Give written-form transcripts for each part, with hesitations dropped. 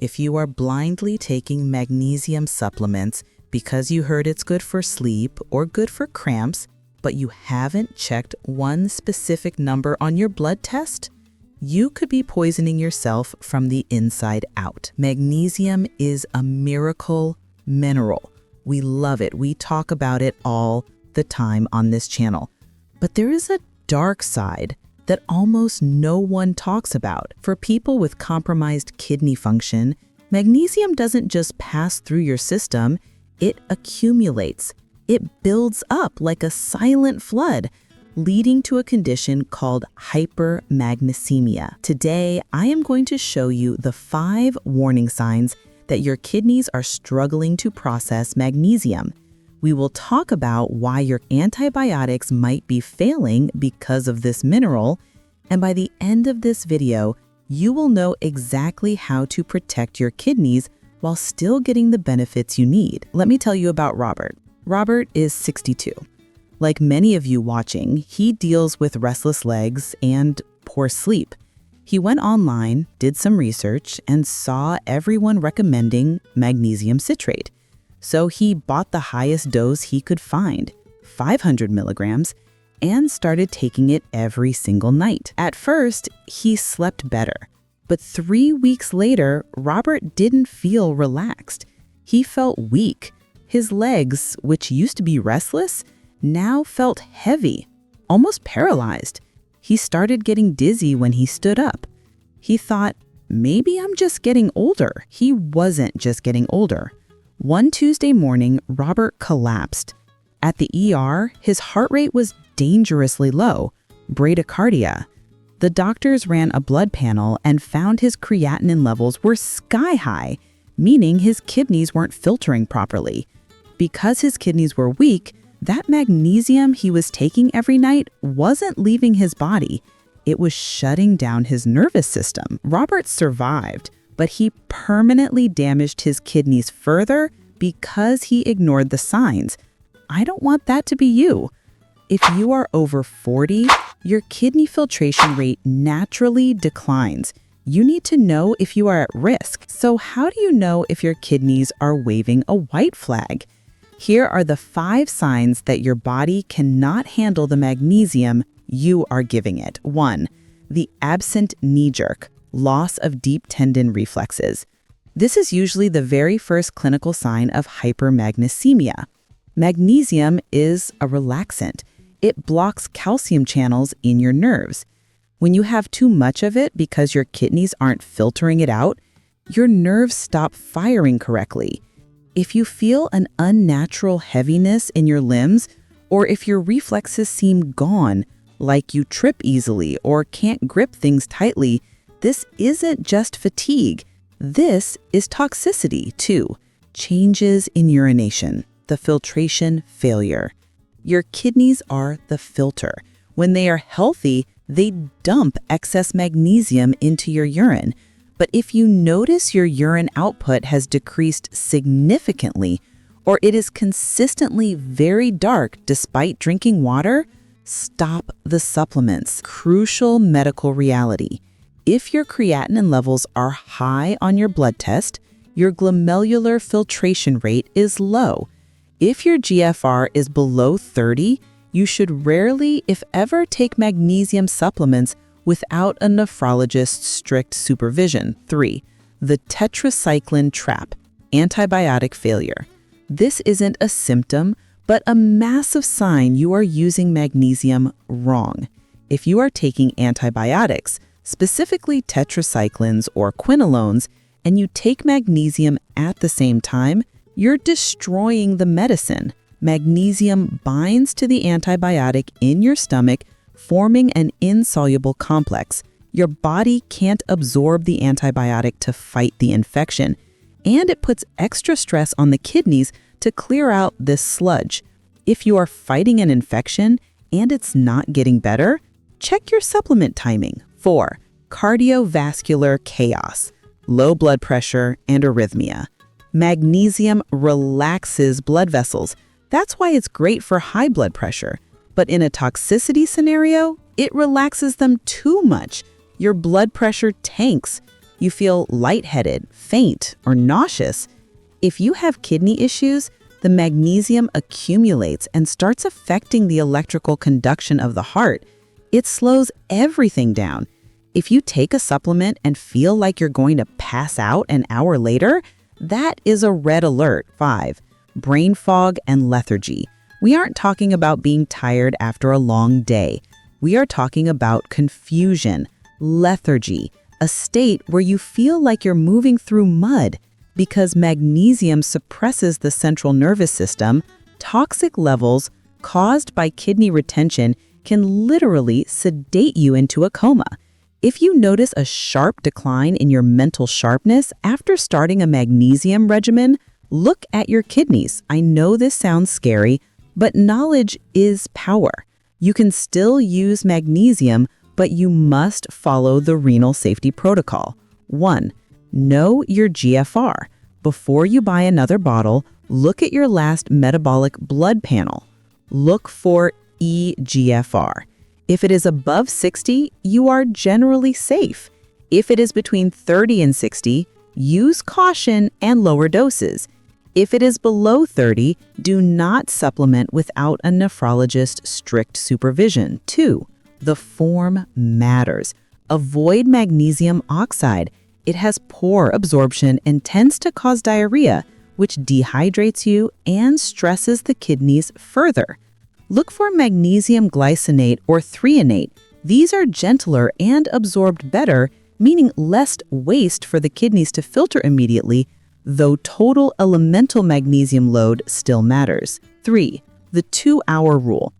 If you are blindly taking magnesium supplements because you heard it's good for sleep or good for cramps, but you haven't checked one specific number on your blood test, you could be poisoning yourself from the inside out. Magnesium is a miracle mineral. We love it. We talk about it all the time on this channel. But there is a dark side that almost no one talks about. For people with compromised kidney function, magnesium doesn't just pass through your system, it accumulates. It builds up like a silent flood, leading to a condition called hypermagnesemia. Today, I am going to show you the 5 warning signs that your kidneys are struggling to process magnesium. We will talk about why your antibiotics might be failing because of this mineral, and by the end of this video, you will know exactly how to protect your kidneys while still getting the benefits you need. Let me tell you about Robert. Robert is 62. Like many of you watching, he deals with restless legs and poor sleep. He went online, did some research, and saw everyone recommending magnesium citrate. So he bought the highest dose he could find, 500 milligrams, and started taking it every single night. At first, he slept better, but 3 weeks later, Robert didn't feel relaxed. He felt weak. His legs, which used to be restless, now felt heavy, almost paralyzed. He started getting dizzy when he stood up. He thought, maybe I'm just getting older. He wasn't just getting older. One Tuesday morning, Robert collapsed. At the ER, his heart rate was dangerously low, bradycardia. The doctors ran a blood panel and found his creatinine levels were sky high, meaning his kidneys weren't filtering properly. Because his kidneys were weak, that magnesium he was taking every night wasn't leaving his body. It was shutting down his nervous system. Robert survived, but he permanently damaged his kidneys further because he ignored the signs. I don't want that to be you. If you are over 40, your kidney filtration rate naturally declines. You need to know if you are at risk. So how do you know if your kidneys are waving a white flag? Here are the 5 signs that your body cannot handle the magnesium you are giving it. 1. The absent knee jerk, loss of deep tendon reflexes. This is usually the very first clinical sign of hypermagnesemia. Magnesium is a relaxant. It blocks calcium channels in your nerves. When you have too much of it because your kidneys aren't filtering it out, your nerves stop firing correctly. If you feel an unnatural heaviness in your limbs, or if your reflexes seem gone, like you trip easily or can't grip things tightly, this isn't just fatigue. This is toxicity too. Changes in urination, the filtration failure. Your kidneys are the filter. When they are healthy, they dump excess magnesium into your urine. But if you notice your urine output has decreased significantly, or it is consistently very dark despite drinking water, stop the supplements. Crucial medical reality. If your creatinine levels are high on your blood test, your glomerular filtration rate is low. If your GFR is below 30, you should rarely, if ever, take magnesium supplements without a nephrologist's strict supervision. 3. The Tetracycline trap, antibiotic failure. This isn't a symptom, but a massive sign you are using magnesium wrong. If you are taking antibiotics, specifically tetracyclines or quinolones, and you take magnesium at the same time, you're destroying the medicine. Magnesium binds to the antibiotic in your stomach, forming an insoluble complex. Your body can't absorb the antibiotic to fight the infection, and it puts extra stress on the kidneys to clear out this sludge. If you are fighting an infection and it's not getting better, check your supplement timing. 4. Cardiovascular chaos, low blood pressure, and arrhythmia. Magnesium relaxes blood vessels. That's why it's great for high blood pressure. But in a toxicity scenario, it relaxes them too much. Your blood pressure tanks. you feel lightheaded, faint, or nauseous. If you have kidney issues, the magnesium accumulates and starts affecting the electrical conduction of the heart. It slows everything down. If you take a supplement and feel like you're going to pass out an hour later, that is a red alert. 5. Brain fog and lethargy. We aren't talking about being tired after a long day. We are talking about confusion, lethargy, a state where you feel like you're moving through mud. Because magnesium suppresses the central nervous system, toxic levels caused by kidney retention can literally sedate you into a coma. If you notice a sharp decline in your mental sharpness after starting a magnesium regimen, look at your kidneys. I know this sounds scary, but knowledge is power. You can still use magnesium, but you must follow the Renal Safety Protocol. 1. Know your GFR. Before you buy another bottle, look at your last metabolic blood panel. Look for eGFR. If it is above 60, you are generally safe. If it is between 30 and 60, use caution and lower doses. If it is below 30, do not supplement without a nephrologist's strict supervision. 2. The form matters. Avoid magnesium oxide. It has poor absorption and tends to cause diarrhea, which dehydrates you and stresses the kidneys further. Look for magnesium glycinate or threonate. These are gentler and absorbed better, meaning less waste for the kidneys to filter immediately, though total elemental magnesium load still matters. 3. The 2-hour rule.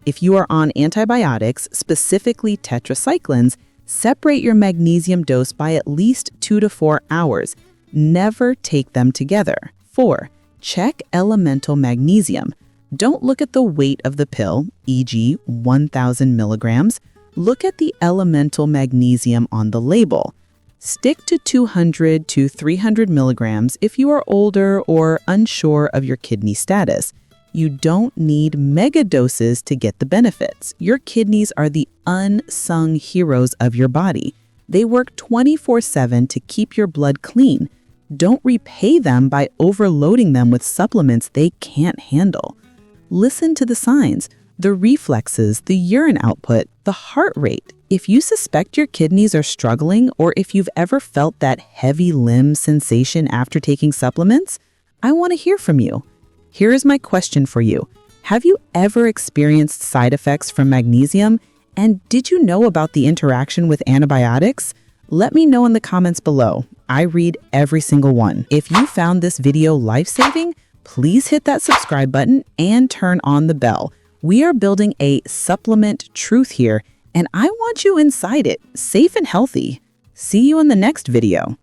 If you are on antibiotics, specifically tetracyclines, separate your magnesium dose by at least 2 to 4 hours. Never take them together. 4. Check elemental magnesium. Don't look at the weight of the pill, e.g. 1,000 milligrams. Look at the elemental magnesium on the label. Stick to 200 to 300 milligrams if you are older or unsure of your kidney status. You don't need mega doses to get the benefits. Your kidneys are the unsung heroes of your body. They work 24/7 to keep your blood clean. Don't repay them by overloading them with supplements they can't handle. Listen to the signs, the reflexes, the urine output, the heart rate. If you suspect your kidneys are struggling, or if you've ever felt that heavy limb sensation after taking supplements, I want to hear from you. Here is my question for you. Have you ever experienced side effects from magnesium? And did you know about the interaction with antibiotics? Let me know in the comments below. I read every single one. If you found this video life-saving, please hit that subscribe button and turn on the bell. We are building a supplement truth here, and I want you inside it, safe and healthy. See you in the next video.